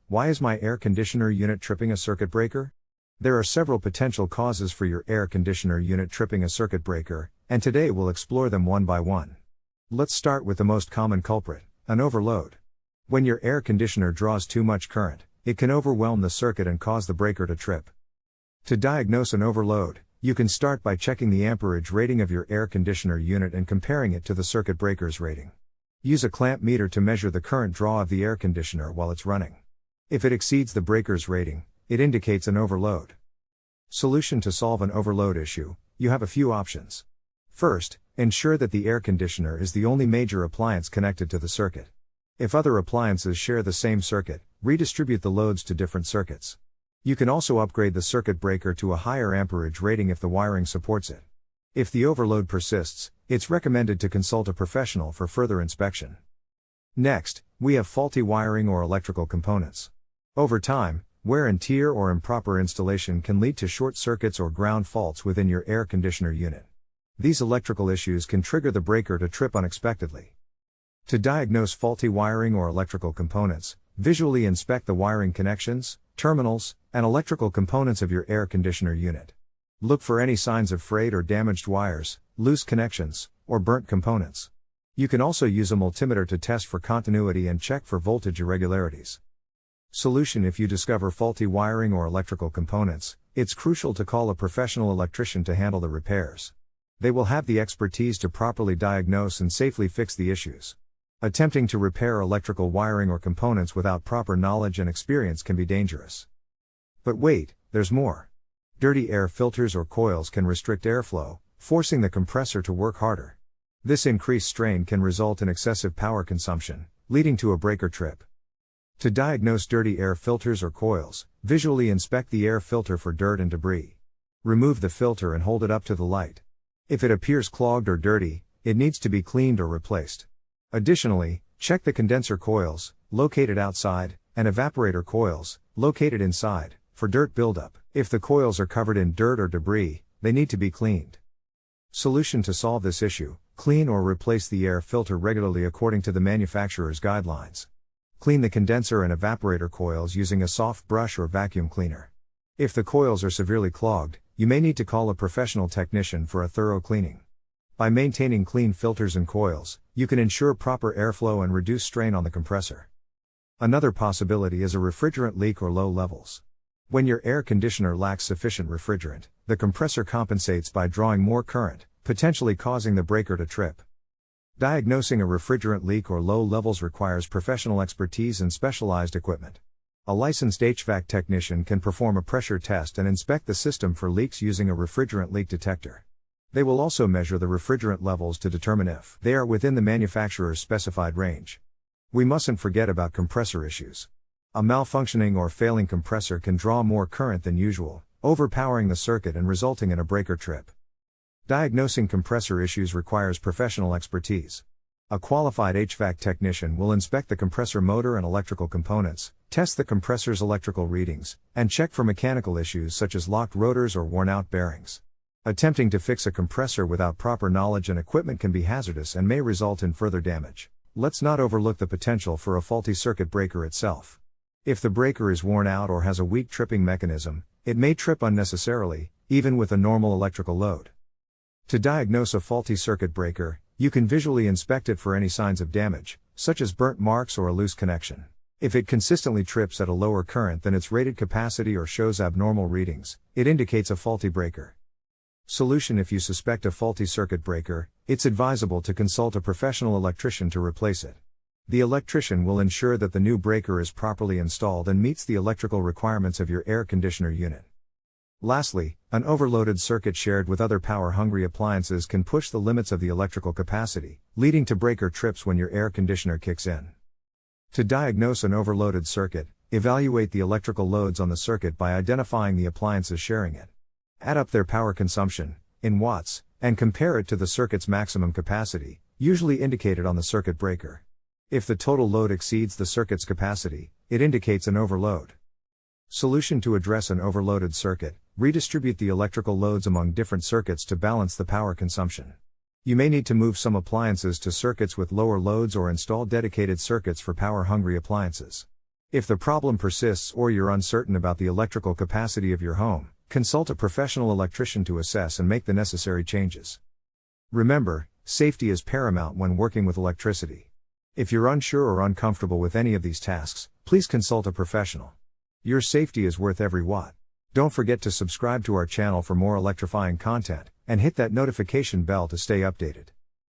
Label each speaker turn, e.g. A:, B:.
A: Why is my air conditioner unit tripping a circuit breaker? There are several potential causes for your air conditioner unit tripping a circuit breaker, and today we'll explore them one by one. Let's start with the most common culprit, an overload. When your air conditioner draws too much current, it can overwhelm the circuit and cause the breaker to trip. To diagnose an overload, you can start by checking the amperage rating of your air conditioner unit and comparing it to the circuit breaker's rating. Use a clamp meter to measure the current draw of the air conditioner while it's running. If it exceeds the breaker's rating, it indicates an overload. Solution: to solve an overload issue, you have a few options. First, ensure that the air conditioner is the only major appliance connected to the circuit. If other appliances share the same circuit, redistribute the loads to different circuits. You can also upgrade the circuit breaker to a higher amperage rating if the wiring supports it. If the overload persists, it's recommended to consult a professional for further inspection. Next, we have faulty wiring or electrical components. Over time, wear and tear or improper installation can lead to short circuits or ground faults within your air conditioner unit. These electrical issues can trigger the breaker to trip unexpectedly. To diagnose faulty wiring or electrical components, visually inspect the wiring connections, terminals, and electrical components of your air conditioner unit. Look for any signs of frayed or damaged wires, loose connections, or burnt components. You can also use a multimeter to test for continuity and check for voltage irregularities. Solution: if you discover faulty wiring or electrical components, it's crucial to call a professional electrician to handle the repairs. They will have the expertise to properly diagnose and safely fix the issues. Attempting to repair electrical wiring or components without proper knowledge and experience can be dangerous. But wait, there's more. Dirty air filters or coils can restrict airflow, forcing the compressor to work harder. This increased strain can result in excessive power consumption, leading to a breaker trip. To diagnose dirty air filters or coils, visually inspect the air filter for dirt and debris. Remove the filter and hold it up to the light. If it appears clogged or dirty, it needs to be cleaned or replaced. Additionally, check the condenser coils, located outside, and evaporator coils, located inside, for dirt buildup. If the coils are covered in dirt or debris, they need to be cleaned. Solution: to solve this issue, clean or replace the air filter regularly according to the manufacturer's guidelines. Clean the condenser and evaporator coils using a soft brush or vacuum cleaner. If the coils are severely clogged, you may need to call a professional technician for a thorough cleaning. By maintaining clean filters and coils, you can ensure proper airflow and reduce strain on the compressor. Another possibility is a refrigerant leak or low levels. When your air conditioner lacks sufficient refrigerant, the compressor compensates by drawing more current, potentially causing the breaker to trip. Diagnosing a refrigerant leak or low levels requires professional expertise and specialized equipment. A licensed HVAC technician can perform a pressure test and inspect the system for leaks using a refrigerant leak detector. They will also measure the refrigerant levels to determine if they are within the manufacturer's specified range. We mustn't forget about compressor issues. A malfunctioning or failing compressor can draw more current than usual, overpowering the circuit and resulting in a breaker trip. Diagnosing compressor issues requires professional expertise. A qualified HVAC technician will inspect the compressor motor and electrical components, test the compressor's electrical readings, and check for mechanical issues such as locked rotors or worn-out bearings. Attempting to fix a compressor without proper knowledge and equipment can be hazardous and may result in further damage. Let's not overlook the potential for a faulty circuit breaker itself. If the breaker is worn out or has a weak tripping mechanism, it may trip unnecessarily, even with a normal electrical load. To diagnose a faulty circuit breaker, you can visually inspect it for any signs of damage, such as burnt marks or a loose connection. If it consistently trips at a lower current than its rated capacity or shows abnormal readings, it indicates a faulty breaker. Solution: if you suspect a faulty circuit breaker, it's advisable to consult a professional electrician to replace it. The electrician will ensure that the new breaker is properly installed and meets the electrical requirements of your air conditioner unit. Lastly, an overloaded circuit shared with other power-hungry appliances can push the limits of the electrical capacity, leading to breaker trips when your air conditioner kicks in. To diagnose an overloaded circuit, evaluate the electrical loads on the circuit by identifying the appliances sharing it. Add up their power consumption, in watts, and compare it to the circuit's maximum capacity, usually indicated on the circuit breaker. If the total load exceeds the circuit's capacity, it indicates an overload. Solution: to address an overloaded circuit, redistribute the electrical loads among different circuits to balance the power consumption. You may need to move some appliances to circuits with lower loads or install dedicated circuits for power-hungry appliances. If the problem persists or you're uncertain about the electrical capacity of your home, consult a professional electrician to assess and make the necessary changes. Remember, safety is paramount when working with electricity. If you're unsure or uncomfortable with any of these tasks, please consult a professional. Your safety is worth every watt. Don't forget to subscribe to our channel for more electrifying content, and hit that notification bell to stay updated.